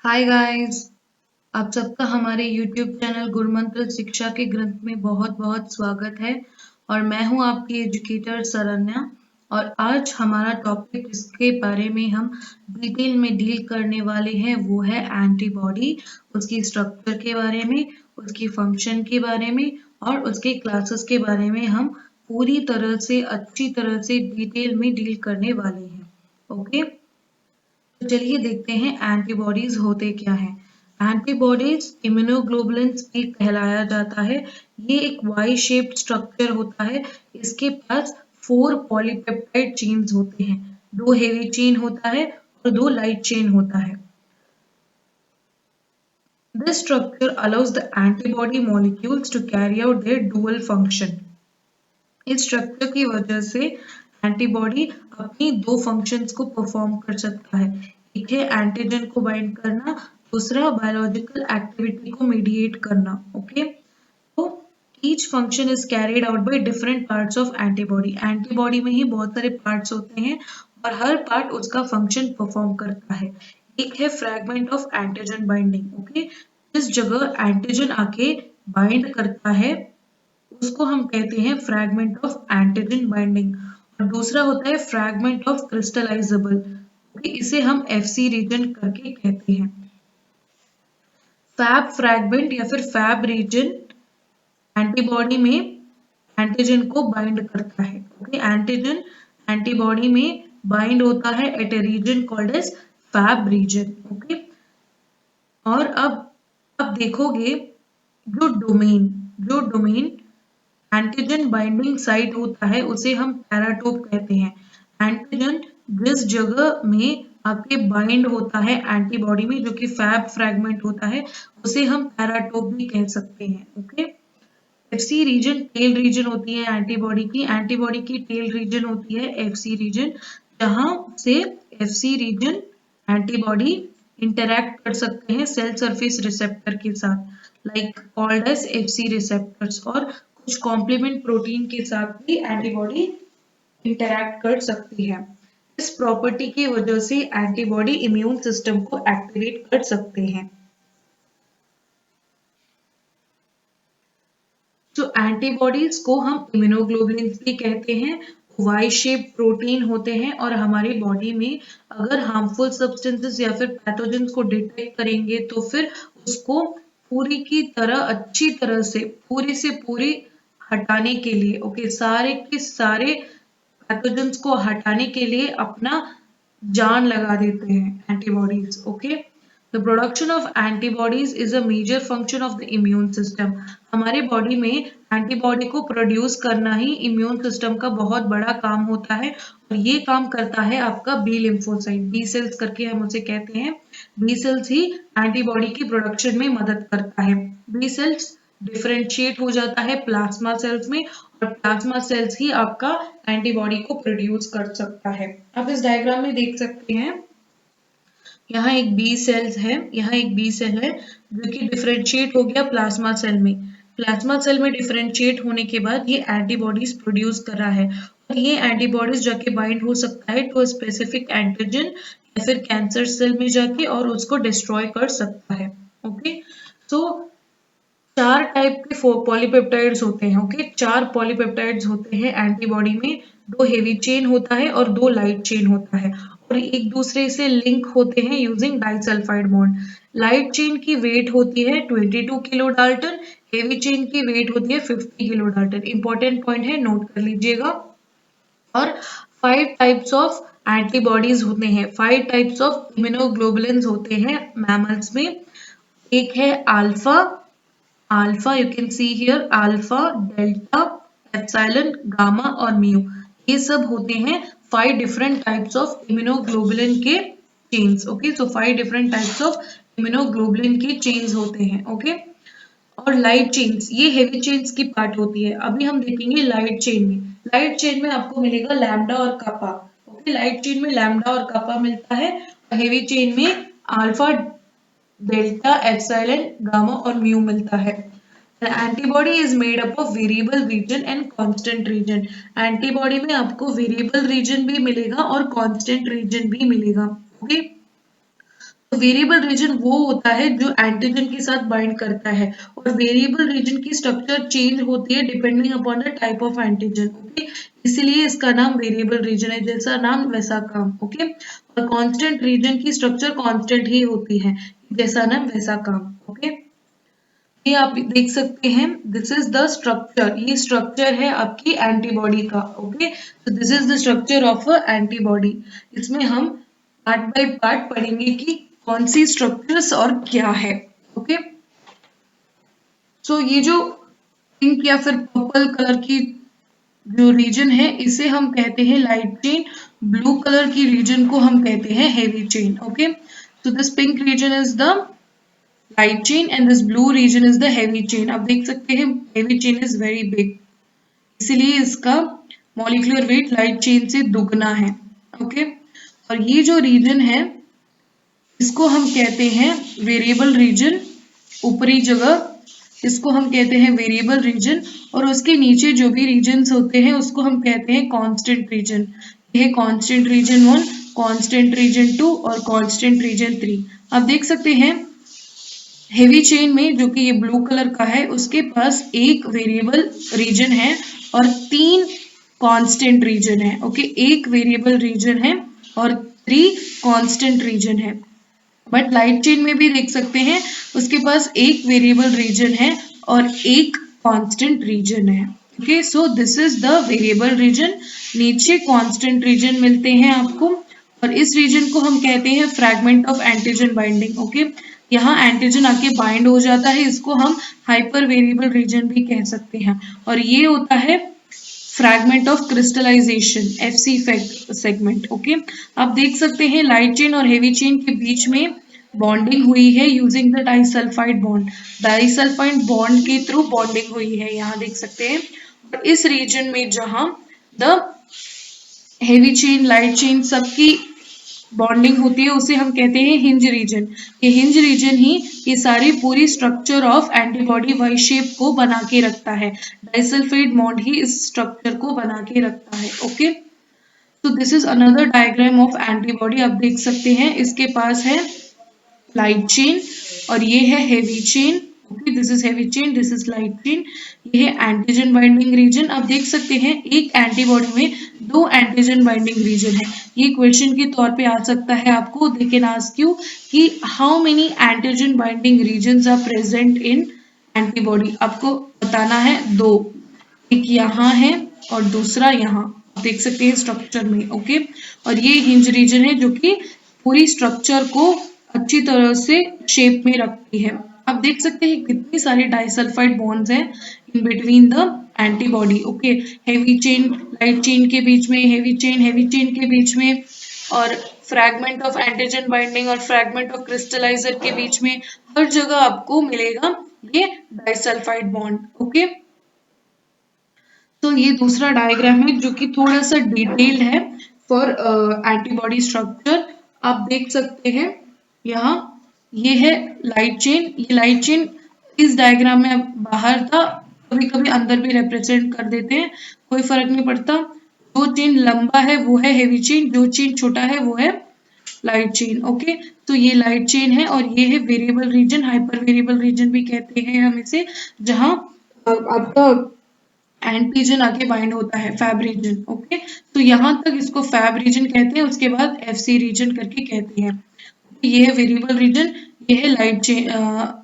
Hi guys. आप सबका हमारे यूट्यूब चैनल गुरुमंत्र शिक्षा के ग्रंथ में बहुत बहुत स्वागत है। और मैं हूं आपकी एजुकेटर सरन्या। और आज हमारा टॉपिक जिसके बारे में हम डिटेल में डील करने वाले हैं वो है एंटीबॉडी। उसकी स्ट्रक्चर के बारे में, उसकी फंक्शन के बारे में और उसके क्लासेस के बारे में हम पूरी तरह से अच्छी तरह से डिटेल में डील करने वाले हैं। ओके, तो चलिए देखते हैं एंटीबॉडीज होते क्या हैं। एंटीबॉडीज इम्यूनोग्लोबुलिन्स भी कहलाया जाता है। ये एक वाई शेप्ड स्ट्रक्चर होता है। इसके पास 4 पॉलीपेप्टाइड चेन्स होते हैं। 2 हेवी चेन होता है और 2 लाइट चेन होता है। This structure allows the antibody molecules to carry out their dual function. इस स्ट्रक्चर की वजह से एंटीबॉडी अपनी 2 फंक्शंस को परफॉर्म कर सकता है। एक है एंटीजन को बाइंड करना, दूसरा बायोलॉजिकल एक्टिविटी को मीडिएट करना। ओके, तो each function is carried out by different parts of antibody. Antibody में ही बहुत सारे पार्ट्स होते हैं और हर पार्ट उसका फंक्शन परफॉर्म करता है। एक है fragment of antigen binding. Okay, जिस जगह एंटीजन आके बाइंड करता है उसको हम कहते हैं फ्रैगमेंट ऑफ एंटीजन बाइंडिंग। और दूसरा होता है फ्रैगमेंट ऑफ क्रिस्टलाइजेबल। ओके, इसे हम एफसी रीजन करके कहते हैं। फैब फ्रैगमेंट या फिर फैब रीजन एंटीबॉडी में एंटीजन को बाइंड करता है। ओके, एंटीजन एंटीबॉडी में बाइंड होता है at a region called as fab region. Okay, और अब देखोगे जो डोमेन एंटीजन बाइंडिंग साइट होता है उसे हम पैराटोप कहते हैं। एंटीजन जिस जगह में आपके बाइंड होता है एंटीबॉडी में, जो कि फैब फ्रैगमेंट होता है, उसे हम पैराटोप भी कह सकते हैं। Okay, FC region tail region होती है एंटीबॉडी की टेल रीजन होती है एफसी रीजन, जहां से एफसी रीजन एंटीबॉडी इंटरैक्ट कर सकते हैं सेल सरफेस रिसेप्टर के साथ, like called as FC receptors. और कुछ कॉम्प्लीमेंट प्रोटीन के साथ भी एंटीबॉडी इंटरैक्ट कर सकती है। इस प्रॉपर्टी की वजह से एंटीबॉडी इम्यून सिस्टम को एक्टिवेट कर सकते हैं। तो एंटीबॉडीज को हम इम्यूनोग्लोबुलिन्स भी कहते हैं। वाई शेप प्रोटीन होते हैं और हमारी बॉडी में अगर हार्मफुल सब्सटेंसेस या फिर पैथोजेंस को डिटेक्ट करेंगे तो फिर उसको पूरी की तरह अच्छी तरह से पूरी हटाने के लिए, ओके, सारे के सारे पैथोजेंस को हटाने के लिए अपना जान लगा देते हैं antibodies. Okay, the production of antibodies is a major function of the immune system. हमारे बॉडी में एंटीबॉडी को प्रोड्यूस करना ही इम्यून सिस्टम का बहुत बड़ा काम होता है। और ये काम करता है आपका बी लिम्फोसाइट, बी सेल्स करके हम उसे कहते हैं। बी सेल्स ही एंटीबॉडी की प्रोडक्शन में मदद करता है। बी सेल्स डिफरेंशिएट हो जाता है प्लाज्मा सेल्स में और प्लाज्मा सेल्स ही आपका एंटीबॉडी को प्रोड्यूस कर सकता है। आप इस डायग्राम में देख सकते हैं, यहाँ एक बी सेल है जो कि डिफरेंशिएट हो गया प्लाज्मा सेल में। प्लाज्मा सेल में डिफरेंशिएट होने के बाद ये एंटीबॉडीज प्रोड्यूस कर रहा है और ये एंटीबॉडीज जाके बाइंड हो सकता है टू स्पेसिफिक एंटीजन या फिर कैंसर सेल में जाके और उसको डिस्ट्रॉय कर सकता है। ओके, सो 4 टाइप के पॉलीपेप्टाइड्स होते हैं। ओके, 4 पॉलीपेप्टाइड्स होते हैं एंटीबॉडी में। 2 हेवी चेन होता है और 2 लाइट चेन होता है और एक दूसरे से लिंक होते हैं using disulphide bond. Light chain की वेट होती है 22 किलो डाल्टन, हेवी चेन की वेट होती है 50 किलो डाल्टन। इंपॉर्टेंट पॉइंट है, नोट कर लीजिएगा। और 5 टाइप्स ऑफ एंटीबॉडीज होते हैं, 5 टाइप्स ऑफ इम्यूनोग्लोबुलिन्स होते हैं मैमल्स में। एक है alpha, you can see here alpha, delta, epsilon, gamma और म्यू। ये सब होते हैं 5 डिफरेंट टाइप्स ऑफ इम्यूनोग्लोबुलिन के chains. Okay, so 5 different types of immunoglobulin के चेन्स होते हैं। ओके, और लाइट चेन्स ये हेवी चेन्स की पार्ट होती है। अभी हम देखेंगे लाइट चेन में। लाइट चेन में आपको मिलेगा लैम्डा और कपा। ओके, लाइट चेन में लैम्डा और कपा मिलता है और हेवी चेन में अल्फा, डेल्टा, एप्सिलॉन, गामा और म्यू मिलता है। Antibody is made up of variable region and constant region. Antibody में आपको वेरिएबल रीजन भी मिलेगा और कांस्टेंट रीजन भी मिलेगा। ओके, वेरिएबल रीजन वो होता है जो एंटीजन के साथ बाइंड करता है, और वेरिएबल रीजन की स्ट्रक्चर चेंज होती है depending upon the type of antigen. Okay, इसीलिए इसका नाम वेरिएबल रीजन है, जैसा नाम वैसा काम। ओके, और कांस्टेंट रीजन की स्ट्रक्चर कांस्टेंट ही होती है, जैसा नाम वैसा काम। ओके, ये आप देख सकते हैं, दिस इज द स्ट्रक्चर, ये स्ट्रक्चर है आपकी एंटीबॉडी का। ओके, तो this is the structure of a antibody. इसमें हम पार्ट बाय पार्ट पढ़ेंगे कि कौन सी स्ट्रक्चर्स और क्या है। ओके, सो ये जो पिंक या फिर पर्पल कलर की जो रीजन है, इसे हम कहते हैं लाइट चेन। ब्लू कलर की रीजन को हम कहते हैं heavy chain. Okay, so this pink region is the light chain and this blue region is the heavy chain। आप देख सकते हैं heavy chain is very big, इसीलिए इसका molecular weight light chain से दुगना है। ओके, और ये जो रीजन है इसको हम कहते हैं वेरिएबल रीजन, ऊपरी जगह इसको हम कहते हैं वेरिएबल रीजन, और उसके नीचे जो भी रीजन्स होते हैं उसको हम कहते हैं कांस्टेंट रीजन। यह कांस्टेंट रीजन 1, कांस्टेंट रीजन 2 और कांस्टेंट रीजन 3। आप देख सकते हैं हेवी चेन में, जो कि ये ब्लू कलर का है, उसके पास एक वेरिएबल रीजन है और 3 कांस्टेंट रीजन है। ओके, एक वेरिएबल रीजन है और 3 कांस्टेंट रीजन है। बट लाइट चेन में भी देख सकते हैं उसके पास एक वेरिएबल रीजन है और एक कांस्टेंट रीजन है। Okay, so this is the variable region. नीचे कांस्टेंट रीजन मिलते हैं आपको, और इस रीजन को हम कहते हैं fragment of antigen binding. Okay, यहाँ एंटीजन आके बाइंड हो जाता है, इसको हम हाइपर वेरिएबल रीजन भी कह सकते हैं। और ये होता है fragment of crystallization, FC segment. Okay, आप देख सकते हैं लाइट चेन और हेवी चेन के बीच में बॉन्डिंग हुई है using the disulphide bond. Disulphide bond के थ्रू बॉन्डिंग हुई है, यहाँ देख सकते हैं। और इस रीजन में जहां the heavy chain, light chain सबकी बॉन्डिंग होती है, उसे हम कहते हैं हिंज रीजन। ये हिंज रीजन ही ये सारी पूरी structure of antibody Y shape को बना के रखता है। डाइसल्फाइड बॉन्ड ही इस स्ट्रक्चर को बना के रखता है। ओके, तो this is another diagram of antibody. आप देख सकते हैं इसके पास है लाइट चेन और ये है heavy chain. Okay, this is heavy chain, this is light chain. ये है एंटीजन बाइंडिंग रीजन। आप देख सकते हैं एक एंटीबॉडी में 2 एंटीजन बाइंडिंग रीजन है। ये क्वेश्चन के तौर पे आ सकता है आपको, दे कैन आस्क यू कि how many antigen binding regions are present in antibody. आपको बताना है 2, एक यहाँ है और दूसरा यहाँ, देख सकते हैं स्ट्रक्चर में। ओके, और ये हिंज रीजन है जो कि पूरी स्ट्रक्चर को अच्छी तरह से शेप में रखती है। आप देख सकते हैं कितनी सारी डाइसल्फाइड बॉन्ड्स हैं in between the antibody. Okay, heavy chain light chain के बीच में, हेवी चेन के बीच में, और फ्रैगमेंट ऑफ एंटीजन बाइंडिंग और फ्रैगमेंट ऑफ क्रिस्टलाइजर के बीच में, हर जगह आपको मिलेगा ये डाइसल्फाइड बॉन्ड। ओके, तो ये दूसरा डायग्राम है जो कि थोड़ा सा डिटेल्ड है फॉर एंटीबॉडी स्ट्रक्चर। आप देख सकते हैं यहाँ ये है लाइट चेन। ये लाइट चेन इस डायग्राम में बाहर था, कभी कभी अंदर भी रिप्रेजेंट कर देते हैं, कोई फर्क नहीं पड़ता। जो चेन लंबा है वो है हेवी चेन, जो चेन छोटा है वो है लाइट चेन। ओके, तो ये लाइट चेन है और ये है variable region, hyper variable region भी कहते हैं हम इसे, जहां आपका एंटीजन आके बाइंड होता है, फैब रीजन। ओके, तो यहाँ तक इसको फैब रीजन कहते हैं, उसके बाद FC रीजन करके कहते हैं। ये है वेरिएबल रीजन, ये है लाइट चेन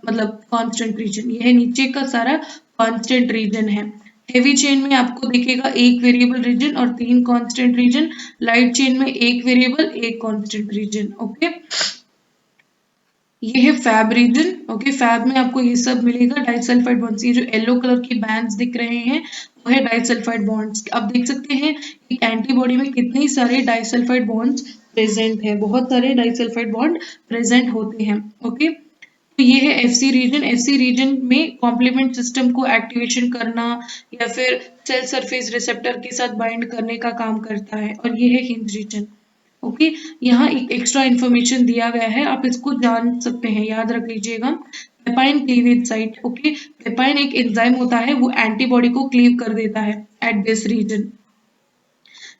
मतलब कांस्टेंट रीजन, ये है नीचे का सारा कांस्टेंट रीजन है। हेवी चेन में आपको दिखेगा एक वेरिएबल रीजन और 3 कांस्टेंट रीजन, लाइट चेन में एक वेरिएबल, एक कांस्टेंट रीजन। ओके, ये है फैब रीजन। ओके, फैब में आपको ये सब मिलेगा, डाइसल्फाइड बॉन्ड्स। ये जो येलो कलर की बैंड्स दिख रहे हैं वो है डाइसल्फाइड बॉन्ड्स। आप देख सकते हैं एक एंटीबॉडी में कितने सारे डाइसल्फाइड बॉन्ड्स प्रेजेंट है, बहुत सारे डाइसल्फाइड बॉन्ड प्रेजेंट होते हैं। ओके, तो ये है FC रीजन। FC रीजन में कॉम्प्लीमेंट सिस्टम को एक्टिवेशन करना या फिर सेल सरफेस रिसेप्टर के साथ बाइंड करने का काम करता है। और ये है हिंज रीजन। ओके, यहाँ एक एक्स्ट्रा इन्फॉर्मेशन दिया गया है, आप इसको जान सकते हैं, याद रख लीजिएगा। पेपाइन क्लीवेज साइट। ओके, पेपाइन एक एंजाइम होता है, वो एंटीबॉडी को क्लीव कर देता है एट दिस रीजन,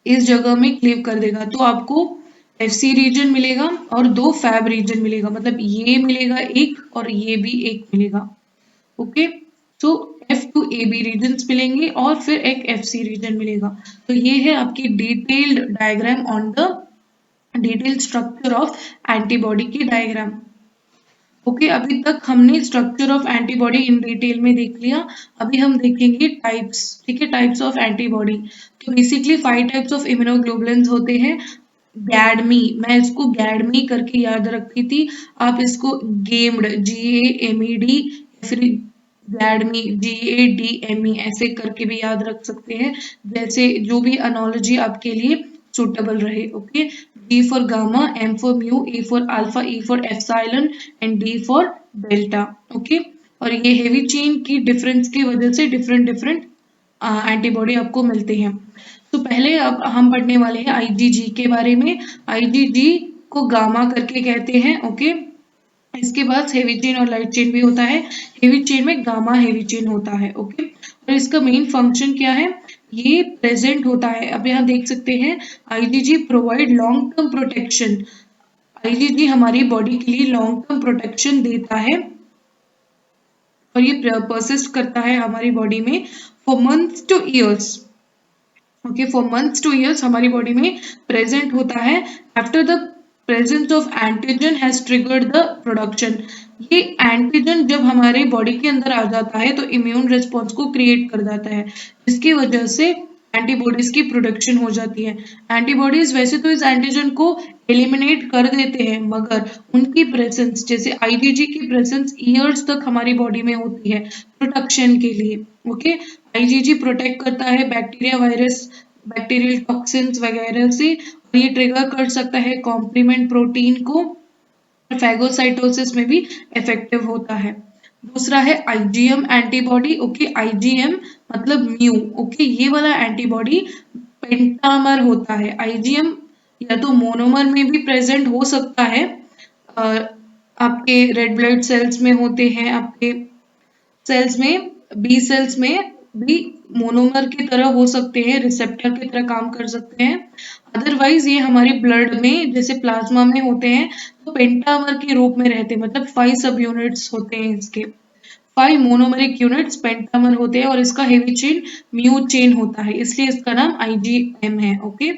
इस जगह में क्लीव कर देगा। तो आपको FC रीजन मिलेगा और 2 फैब रीजन मिलेगा, मतलब ये मिलेगा एक और ये भी एक मिलेगा। ओके, तो F टू AB रीजन्स मिलेंगे और फिर एक FC रीजन मिलेगा। तो ये है आपकी detailed diagram on the detailed structure of antibody की डायग्राम। ओके, अभी तक हमने structure of antibody in detail में देख लिया। अभी हम देखेंगे टाइप्स, ठीक है, टाइप्स ऑफ एंटीबॉडी। तो बेसिकली 5 टाइप्स ऑफ इम्यूनोग्लोबुलिन्स होते हैं। गैडमी, मैं इसको गैडमी करके याद रखती थी, आप इसको गेम्ड GAMED फिर गैडमी GADME ऐसे करके भी याद रख सकते हैं, जैसे जो भी एनोलॉजी आपके लिए सुटेबल रहे। Okay, G for gamma, M for mu, A for alpha, E for epsilon and D for delta। Okay, और ये हेवी चेन की डिफरेंस की वजह से डिफरेंट डिफरेंट एंटीबॉडी आपको मिलते हैं। तो पहले अब हम पढ़ने वाले हैं IgG के बारे में। IgG को गामा करके कहते हैं। ओके, इसके बाद हेवी चेन और लाइट चेन भी होता है। हेवी चेन में गामा हेवी चेन होता है। ओके, और इसका मेन फंक्शन क्या है, ये प्रेजेंट होता है। अब यहाँ देख सकते हैं IgG provide long term protection. IgG हमारी बॉडी के लिए लॉन्ग टर्म प्रोटेक्शन देता है और ये परसिस्ट करता है हमारी बॉडी में for months two years. Okay, for months two years हमारी बॉडी में प्रेजेंट होता है after the presence of antigen has triggered the production. ये एंटीजन जब हमारे बॉडी के अंदर आ जाता है तो इम्यून रिस्पॉन्स को क्रिएट कर जाता है, जिसकी वजह से एंटीबॉडीज की प्रोडक्शन हो जाती है। एंटीबॉडीज वैसे तो इस एंटीजन को एलिमिनेट कर देते हैं, मगर उनकी प्रेजेंस, जैसे IgG की प्रेजेंस ईयर्स तक हमारी बॉडी में होती है प्रोटेक्शन के लिए। ओके, IgG प्रोटेक्ट करता है बैक्टीरिया, वायरस, बैक्टीरियल टॉक्सिन्स वगैरह से, और ये ट्रिगर कर सकता है कॉम्प्लीमेंट प्रोटीन को, फैगोसाइटोसिस में भी इफेक्टिव होता है। दूसरा है IgM एंटीबॉडी। ओके, IgM मतलब म्यू। ओके, ये वाला एंटीबॉडी पेंटामर होता है। IgM या तो मोनोमर में भी प्रेजेंट हो सकता है, आपके रेड ब्लड सेल्स में होते हैं, आपके सेल्स में, बी सेल्स में भी मोनोमर की तरह हो सकते हैं, रिसेप्टर की तरह काम कर सकते हैं। अदरवाइज ये हमारे ब्लड में जैसे प्लाज्मा में होते हैं तो पेंटामर के रूप में रहते हैं, मतलब 5 सब यूनिट्स होते हैं इसके, 5 मोनोमरिक यूनिट्स पेंटामर होते हैं और इसका हेवी चेन म्यू चेन होता है, इसलिए इसका नाम IgM है। ओके,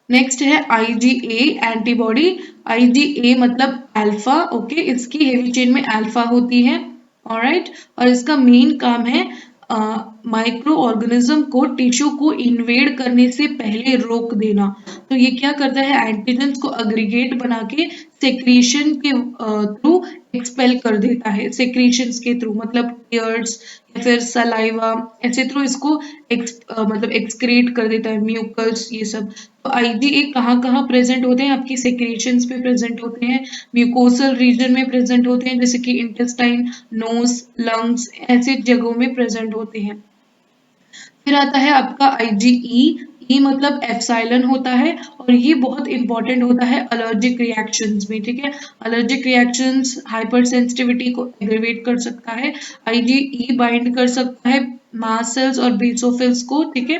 नेक्स्ट है IgA एंटीबॉडी। IgA मतलब अल्फा। ओके, इसकी हेवी चेन में अल्फा होती है। ऑलराइट, और इसका मेन काम है माइक्रो ऑर्गेनिज्म को टिश्यू को इन्वेड करने से पहले रोक देना। तो ये क्या करता है, एंटीजन्स को अग्रीगेट बना के सेक्रीशन के थ्रू एक्सपेल कर देता है, सेक्रीशंस के थ्रू, मतलब टीयर्स या फिर सलाइवा, ऐसे थ्रू इसको मतलब एक्सक्रीट कर देता है, म्यूकस, ये सब। तो IgA कहाँ कहाँ प्रेजेंट होते हैं, आपकी सेक्रेशंस पे प्रेजेंट होते हैं, म्यूकोसल रीजन में प्रेजेंट होते हैं, जैसे कि इंटेस्टाइन, नोज, लंग्स, ऐसे जगहों में प्रेजेंट होते हैं। फिर आता है आपका IgE। E मतलब एप्सिलॉन होता है और ये बहुत इंपॉर्टेंट होता है अलर्जिक रिएक्शंस में। ठीक है, अलर्जिक रिएक्शंस हाइपर सेंसिटिविटी को एग्रीवेट कर सकता है। IgE बाइंड कर सकता है मास्ट सेल्स और बेसोफिल्स को। ठीक है,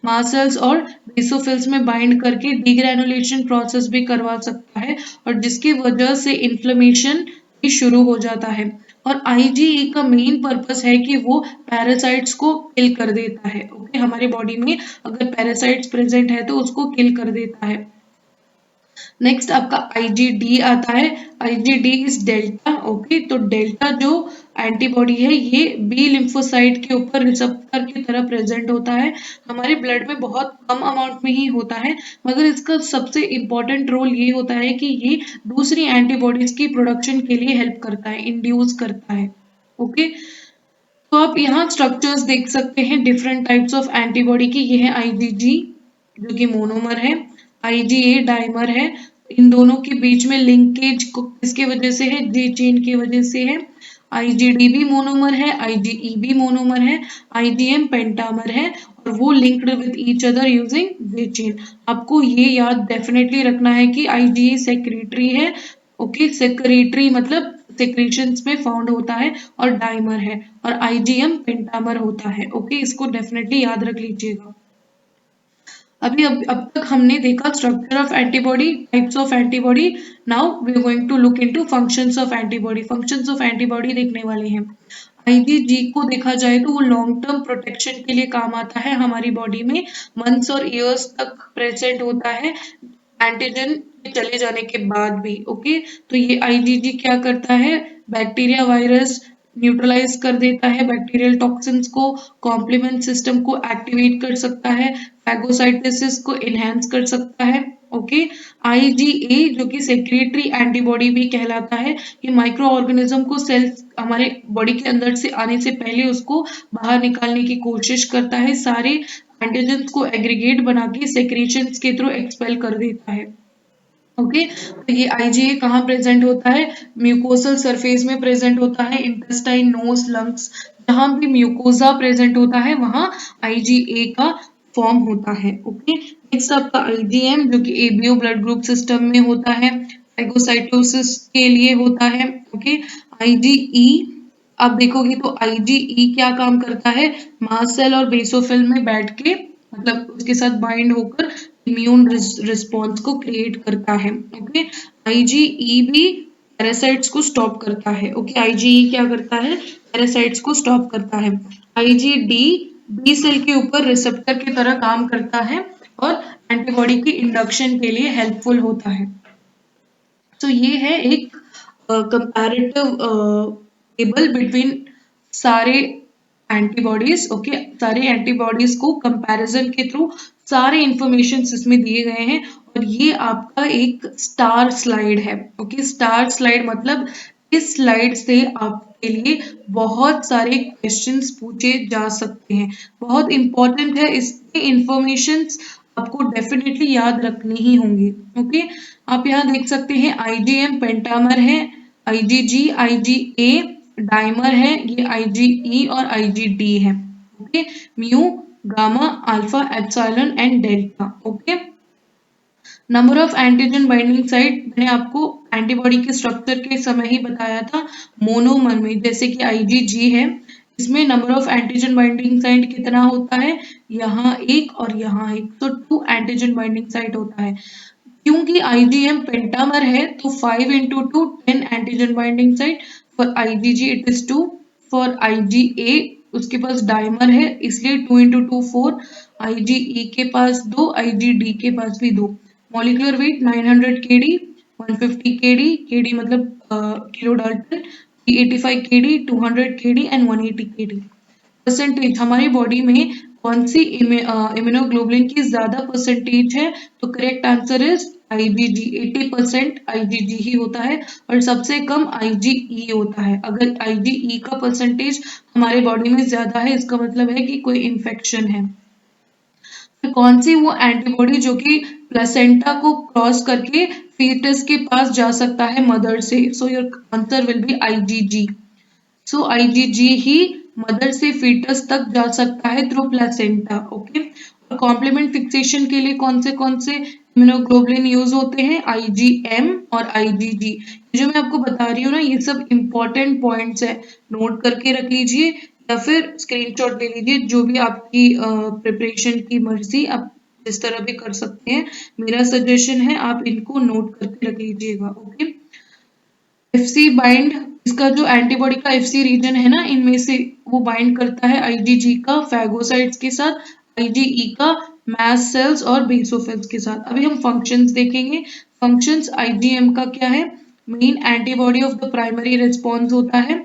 मास्ट सेल्स और बेसोफिल्स में बाइंड करके डीग्रैनुलेशन प्रोसेस भी करवा सकता है, और जिसकी वजह से इन्फ्लेमेशन भी शुरू हो जाता है। और IgE का मेन पर्पस है कि वो पैरासाइट्स को किल कर देता है। ओके, हमारे बॉडी में अगर पैरासाइट्स प्रेजेंट है तो उसको किल कर देता है। नेक्स्ट आपका IgD आता है। IgD is delta. ओके, तो डेल्टा जो एंटीबॉडी है ये बी लिम्फोसाइट के ऊपर रिसेप्टर की तरह प्रेजेंट होता है। हमारे ब्लड में बहुत कम अमाउंट में ही होता है, मगर इसका सबसे इम्पोर्टेंट रोल ये होता है कि ये दूसरी एंटीबॉडीज की प्रोडक्शन के लिए हेल्प करता है, इंड्यूस करता है। ओके, तो आप यहाँ स्ट्रक्चर्स देख सकते हैं डिफरेंट टाइप्स ऑफ एंटीबॉडी की। ये है IgG जो कि मोनोमर है, IgA डाइमर है। इन दोनों के बीच में लिंकेज किसके वजह से है, J चेन की वजह से है। IgD भी मोनोमर है, IgE भी मोनोमर है, IgM पेंटामर है, और वो linked with each other using J chain. आपको ये याद डेफिनेटली रखना है कि IgE सेक्रेटरी है। ओके, सेक्रेटरी मतलब सेक्रेशंस में फाउंड होता है, और डाइमर है, और IgM पेंटामर होता है। ओके, इसको डेफिनेटली याद रख लीजिएगा। अभी अब तक हमने देखा structure of antibody, types of antibody. Now we are going to look into functions of antibody. Functions of antibody देखने वाले हैं। आईजीजी को देखा जाए तो वो लॉन्ग टर्म प्रोटेक्शन के लिए काम आता है, हमारी बॉडी में मंथ्स और ईयर्स तक प्रेजेंट होता है एंटीजन के चले जाने के बाद भी। ओके, तो ये आईजीजी क्या करता है, बैक्टीरिया वायरस न्यूट्रलाइज कर देता है, बैक्टीरियल टॉक्सिन्स को, कॉम्प्लीमेंट सिस्टम को एक्टिवेट कर सकता है, फैगोसाइटोसिस को इनहेंस कर सकता है। ओके, आईजीए जो कि सेक्रेटरी एंटीबॉडी भी कहलाता है, ये माइक्रो ऑर्गेनिज्म को सेल्स हमारे बॉडी के अंदर से आने से पहले उसको बाहर निकालने की कोशिश करता है, सारे एंटीजन्स को एग्रीगेट बना के सेक्रेशंस के थ्रू एक्सपेल कर देता है। ओके, तो ये आईजीए कहाँ प्रेजेंट होता है, म्यूकोसल सरफेस में प्रेजेंट होता है, इंटेस्टाइन, नोज, लंग्स, जहां भी म्यूकोजा प्रेजेंट होता है वहां आईजीए का फॉर्म होता है। ओके, नेक्स्ट आपका आईजीएम जो कि एबीओ ब्लड ग्रुप सिस्टम में होता है, फैगोसाइटोसिस के लिए होता है। ओके, आईजीई आप देखोगे तो आईजीई क्या काम करता है, मास्ट सेल और बेसोफिल में बैठ के मतलब उसके साथ बाइंड होकर इम्यून रिस्पॉन्स को क्रिएट करता है। ओके, आईजीई भी पैरासाइट्स को स्टॉप करता है। ओके, आईजीई क्या करता है, पैरासाइट्स को स्टॉप करता है। आईजीडी बी सेल के ऊपर रिसेप्टर की तरह काम करता है और एंटीबॉडी की इंडक्शन के लिए हेल्पफुल होता है। तो ये है एक कंपैरेटिव टेबल बिटवीन सारे एंटीबॉडीज। ओके, सारे एंटीबॉडीज को कंपैरिजन के थ्रू सारे इंफॉर्मेशन इसमें दिए गए हैं और ये आपका एक स्टार स्लाइड है। ओके, स्टार स्लाइड मतलब इस स्लाइड से आपके लिए बहुत सारे क्वेश्चंस पूछे जा सकते हैं, बहुत इंपॉर्टेंट है, इसके इंफॉर्मेशंस आपको डेफिनेटली याद रखनी ही होंगी। ओके, आप यहाँ देख सकते हैं आईजीएम पेंटामर है, आईजीजी, आईजीए डाइमर है, ये आईजीई और आईजीडी है। Okay, mu, gamma, alpha, epsilon and delta. Okay, number of antigen binding site मैंने आपको एंटीबॉडी के स्ट्रक्चर के समय ही बताया था, मोनोमर में जैसे कि आईजीजी है, इसमें number of antigen binding site कितना होता है, यहाँ एक और यहाँ एक, तो 2 एंटीजन बाइंडिंग साइट होता है। क्योंकि आईजीएम पेंटामर है तो 5 into 2 10 antigen binding site, for IgG it is 2, for IgA उसके पास डाइमर है इसलिए 2 into 2 4, आईजीई के पास 2, आईजीडी के पास भी 2। Molecular weight 900 kd, 150 kd, kd मतलब kilo dalton, 85 kd, 200 kd and 180 kd। Percentage हमारी बॉडी में कौन सी इम्यूनोग्लोबुलिन की ज्यादा परसेंटेज है, तो correct answer is IgG. 80% IgG ही होता है और सबसे कम आईजीई होता है। अगर आईजीई का परसेंटेज हमारे बॉडी में ज्यादा है इसका मतलब है कि कोई इन्फेक्शन है। तो कौन सी वो एंटीबॉडी जो कि प्लेसेंटा को क्रॉस करके फीटस के पास जा सकता है मदर से, so your answer will be IgG. So IgG he mother से फीटस तक जा सकता है थ्रू प्लेसेंटा। ओके, और कॉम्प्लीमेंट फिक्सेशन के लिए कौन से इम्यूनोग्लोबुलिन यूज होते हैं, आईजीएम और आईजीजी। जो मैं आपको बता रही हूँ ना ये सब इंपॉर्टेंट पॉइंट्स है, नोट करके रख लीजिए या फिर स्क्रीनशॉट ले लीजिए, जो भी आपकी प्रिपरेशन की मर्जी, आप जिस तरह भी कर सकते हैं। मेरा सजेशन है आप इनको नोट करके रख लीजिएगा। ओके, एफसी बाइंड, इसका जो एंटीबॉडी का एफसी रीजन है ना इनमें से वो बाइंड करता है आईजीजी का फैगोसाइट्स के साथ, आईजीई का मास्ट सेल्स और बेसोफिल्स के साथ। अभी हम फंक्शंस देखेंगे। फंक्शंस आईजीएम का क्या है, main antibody of the primary response होता है,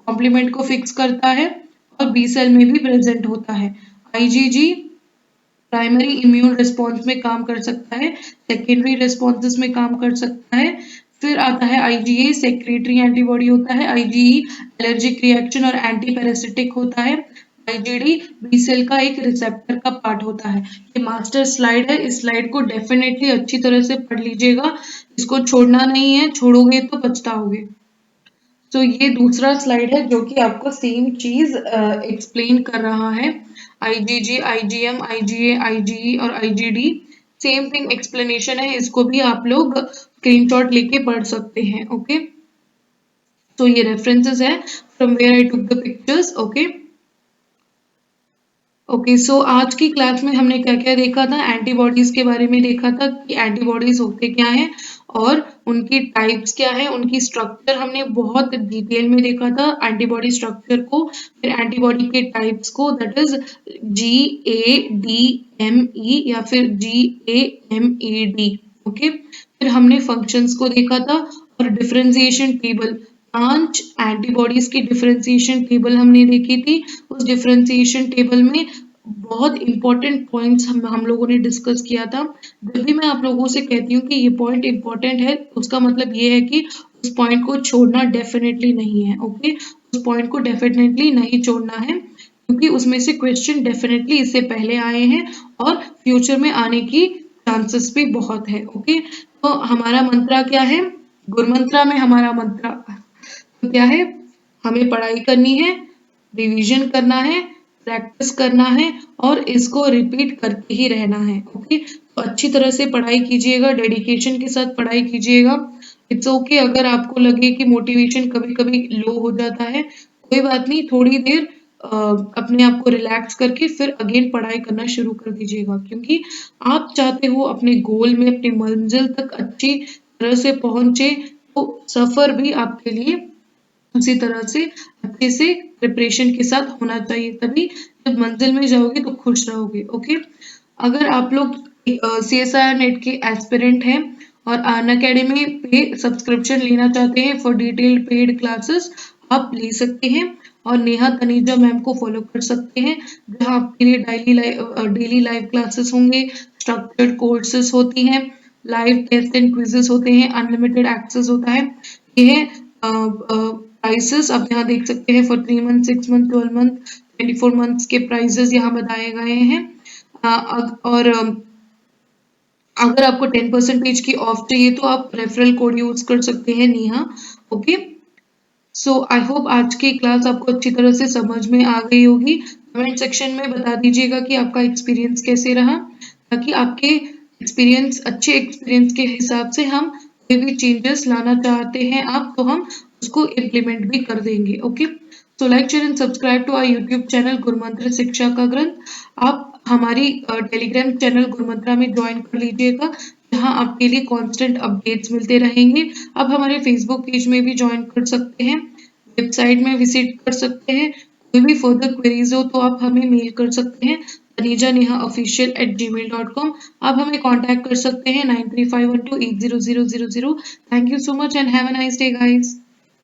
कॉम्प्लीमेंट को फिक्स करता है और बी सेल में भी प्रेजेंट होता है। आईजीजी प्राइमरी इम्यून रिस्पॉन्स में काम कर सकता है, सेकेंडरी रिस्पॉन्सेस में काम कर सकता है। फिर आता है आईजीए, सेक्रेटरी एंटीबॉडी होता है, आईजीई एलर्जिक रिएक्शन और एंटी पैरासिटिक होता है, आईजीडी बी सेल का एक रिसेप्टर का पार्ट होता है। ये मास्टर स्लाइड है, इस स्लाइड को डेफिनेटली अच्छी तरह से पढ़ लीजिएगा, इसको छोड़ना नहीं है, छोड़ोगे तो पछताओगे। तो ये दूसरा स्लाइड है जो कि आपको सेम चीज एक्सप्लेन कर रहा है, आईजीजी, आईजीएम, आईजीए, आईजीई और आईजीडी सेम थिंग एक्सप्लेनेशन है, इसको भी आप लोग स्क्रीनशॉट लेके पढ़ सकते हैं। ओके, तो ये रेफरेंसेस है from where I took the pictures. Okay, okay, so आज की क्लास में हमने क्या-क्या देखा था? एंटीबॉडीज़ के बारे में देखा था कि एंटीबॉडीज़ होते क्या हैं और उनकी टाइप्स क्या हैं, उनकी स्ट्रक्चर हमने बहुत डिटेल में देखा था, एंटीबॉडी स्ट्रक्चर को, फिर एंटीबॉडी के टाइप्स को, दैट इज़ GADME या फिर GAMED, ओके? फिर हमने फंक्शंस को देखा था और डिफरेंशिएशन टेबल, 5 एंटीबॉडीज़ की डिफरेंशिएशन टेबल हमने देखी थी। उस डिफरेंशिएशन टेबल में बहुत इंपॉर्टेंट पॉइंट्स हम लोगों ने डिस्कस किया था। जब भी मैं आप लोगों से कहती हूँ कि ये पॉइंट इंपॉर्टेंट है, उसका मतलब ये है कि उस पॉइंट को छोड़ना डेफिनेटली नहीं है, ओके? उस पॉइंट को डेफिनेटली नहीं छोड़ना है, क्योंकि उसमें से क्वेश्चन डेफिनेटली इससे पहले आए हैं और फ्यूचर में आने की चांसेस भी बहुत है, ओके? तो हमारा मंत्रा क्या है? गुरमंत्रा में हमारा मंत्रा तो क्या है? हमें पढ़ाई करनी है, रिवीजन करना है, प्रैक्टिस करना है और इसको रिपीट करते ही रहना है, ओके? तो अच्छी तरह से पढ़ाई कीजिएगा, डेडिकेशन के साथ पढ़ाई कीजिएगा। इट्स ओके अगर आपको लगे कि मोटिवेशन कभी-कभी लो हो जाता है, कोई बात नहीं, थोड़ी देर अपने आप को रिलैक्स करके फिर अगेन पढ़ाई करना शुरू कर दीजिएगा, क्योंकि आप चाहते हो अपने गोल में, अपनी मंजिल तक अच्छी तरह से पहुँचे, तो सफ़र भी आपके लिए उसी तरह से अच्छे से प्रिपरेशन के साथ होना चाहिए, तभी जब मंजिल में जाओगे तो खुश रहोगे, ओके? अगर आप लोग CSIR नेट के एस्पिरेंट हैं और अनअकैडमी पे सब्सक्रिप्शन लेना चाहते हैं फॉर डिटेल्ड पेड क्लासेस, आप ले सकते हैं और नेहा तनीजा मैम को फॉलो कर सकते हैं, जहां आपके लिए डेली लाइव क्लासेस होंगे, स्ट्रक्चर्ड कोर्सेज होती हैं, लाइव टेस्ट एंड क्विजेस होते हैं, अनलिमिटेड एक्सेस होता है। ये है प्राइसेस आप यहाँ देख सकते हैं for 3 month, 6 month, 12 month, 24 months के प्राइजेस यहाँ बताए गए हैं। और अगर आपको 10% की ऑफ चाहिए तो आप रेफरल कोड यूज कर सकते हैं Neha, okay? So I hope आज की क्लास आपको अच्छी तरह से समझ में आ गई होगी। कमेंट सेक्शन में बता दीजिएगा कि आपका एक्सपीरियंस कैसे रहा, ताकि आपके अच्छे एक्सपीरियंस के हिसाब से हम कोई भी चेंजेस लाना चाहते हैं आप, तो हम उसको इम्प्लीमेंट भी कर देंगे, okay? So like share and subscribe to our YouTube channel Gurumantra शिक्षा का ग्रंथ। आप हमारी टेलीग्राम चैनल गुरुमंत्रा में ज्वाइन कर लीजिएगा, जहां आपके लिए कांस्टेंट अपडेट्स मिलते रहेंगे। आप हमारे फेसबुक पेज में भी ज्वाइन कर सकते हैं, वेबसाइट में विजिट कर सकते हैं। कोई भी फर्दर क्वेरीज हो तो आप हमें मेल कर सकते हैं tanejanehaofficial@gmail.com। आप हमें कांटेक्ट कर सकते हैं 9351280000। Thank you so much and have a nice day guys.